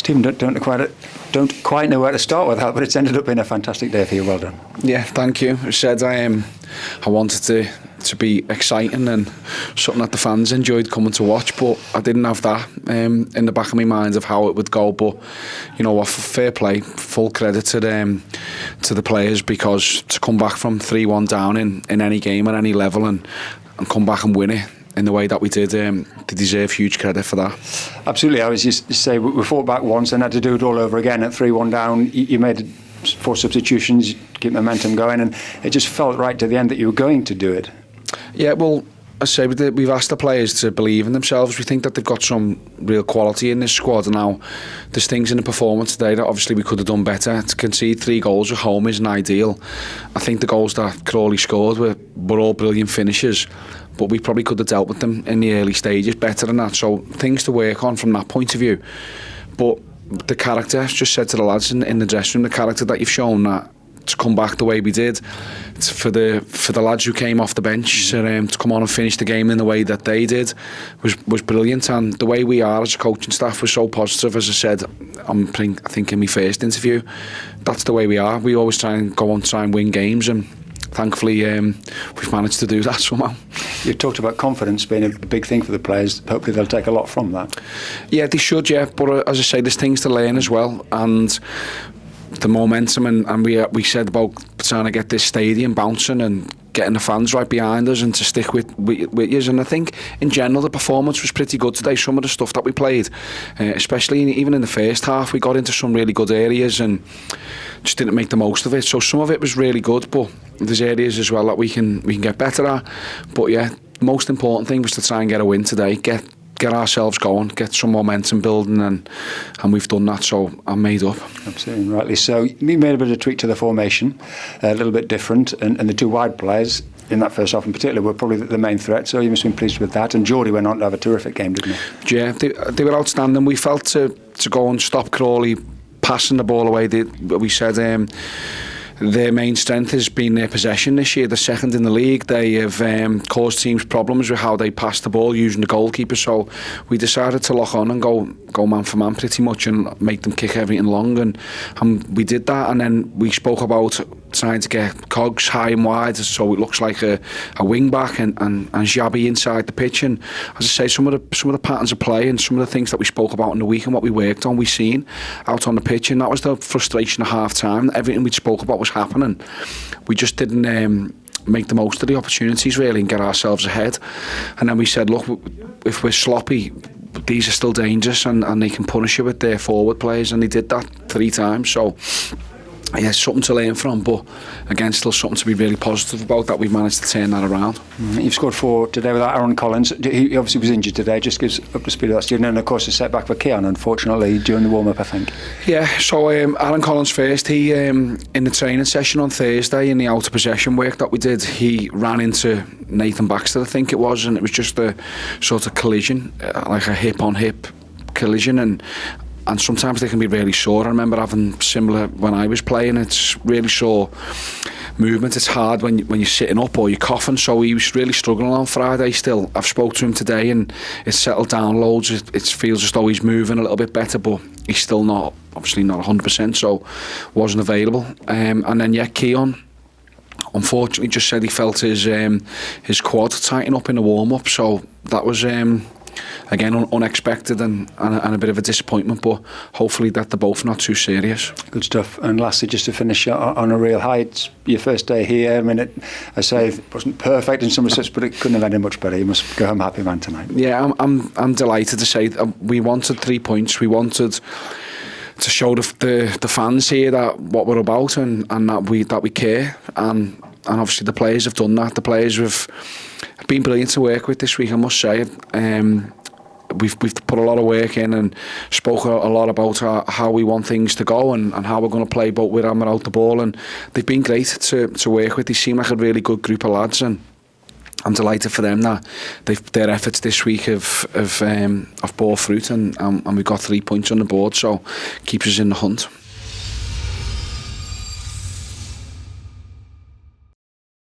Stephen, don't quite know where to start with that, but it's ended up being a fantastic day for you. Well done. Yeah, thank you. I said I wanted to be exciting and something that the fans enjoyed coming to watch, but I didn't have that in the back of my mind of how it would go. But you know what, fair play, full credit to the players, because to come back from 3-1 down in any game at any level and come back and win it in the way that we did, they deserve huge credit for that. Absolutely. I was just say we fought back once and had to do it all over again at 3-1 down. You made 4 substitutions, keep momentum going, and it just felt right to the end that you were going to do it. Yeah, well, I say we've asked the players to believe in themselves. We think that they've got some real quality in this squad. Now, there's things in the performance today that obviously we could have done better. To concede 3 goals at home isn't ideal. I think the goals that Crawley scored were all brilliant finishes, but we probably could have dealt with them in the early stages better than that. So things to work on from that point of view. But the character, I just said to the lads in the dressing room, the character that you've shown, that to come back the way we did, for the lads who came off the bench to come on and finish the game in the way that they did was brilliant. And the way we are as a coaching staff was so positive. As I said, I think in my first interview, that's the way we are. We always try and go on, try and win games, and thankfully we've managed to do that somehow. You talked about confidence being a big thing for the players. Hopefully they'll take a lot from that. Yeah, they should, yeah. But as I say, there's things to learn as well, and the momentum, and we said about trying to get this stadium bouncing and getting the fans right behind us and to stick with you. And I think in general the performance was pretty good today. Some of the stuff that we played, especially even in the first half, we got into some really good areas and just didn't make the most of it. So some of it was really good, but there's areas as well that we can get better at. But yeah, the most important thing was to try and get a win today, get ourselves going, get some momentum building, and we've done that, so I'm made up. Absolutely, rightly so. You made a bit of a tweak to the formation, a little bit different, and the 2 wide players in that first half in particular were probably the main threat, so you must have been pleased with that. And Geordie went on to have a terrific game, didn't he? Yeah, they were outstanding. We felt to go and stop Crawley passing the ball away. We said their main strength has been their possession this year. They're second in the league. They have caused teams problems with how they pass the ball using the goalkeeper. So we decided to lock on and go man for man pretty much and make them kick everything long. And we did that. And then we spoke about trying to get Cogs high and wide so it looks like a wing back and Xabi inside the pitch. And as I say, some of the patterns of play and some of the things that we spoke about in the week and what we worked on, we seen out on the pitch. And that was the frustration at half time. Everything we spoke about was happening. We just didn't make the most of the opportunities really and get ourselves ahead. And then we said, look, if we're sloppy, these are still dangerous and they can punish you with their forward players, and they did that 3 times. So yeah, something to learn from, but again, still something to be really positive about, that we've managed to turn that around. You've scored 4 today without Aaron Collins. He obviously was injured today, just gives up to speed of that student, and of course a setback for Keon, unfortunately, during the warm-up, I think. Yeah, so Aaron Collins first, he in the training session on Thursday, in the outer possession work that we did, he ran into Nathan Baxter, I think it was, and it was just a sort of collision, like a hip-on-hip collision, and sometimes they can be really sore. I remember having similar when I was playing. It's really sore movement. It's hard when you're sitting up or you're coughing. So he was really struggling on Friday still. I've spoke to him today and it's settled down loads. It feels as though he's moving a little bit better, but he's still obviously not 100%, so wasn't available. And then yeah, Keon unfortunately just said he felt his quad tighten up in the warm-up, so that was again unexpected and a bit of a disappointment, but hopefully that they're both not too serious. Good stuff. And lastly, just to finish on a real high, it's your first day here. I mean, I say it wasn't perfect in some respects, but it couldn't have ended much better. You must go home happy man tonight. Yeah, I'm delighted to say we wanted 3 points. We wanted to show the fans here that what we're about and that we care, and obviously the players have done that. The players have been brilliant to work with this week, I must say. We've put a lot of work in and spoke a lot about how we want things to go and how we're going to play both with and without the ball, and they've been great to work with. They seem like a really good group of lads, and I'm delighted for them that their efforts this week have bore fruit, and we've got 3 points on the board, so keeps us in the hunt.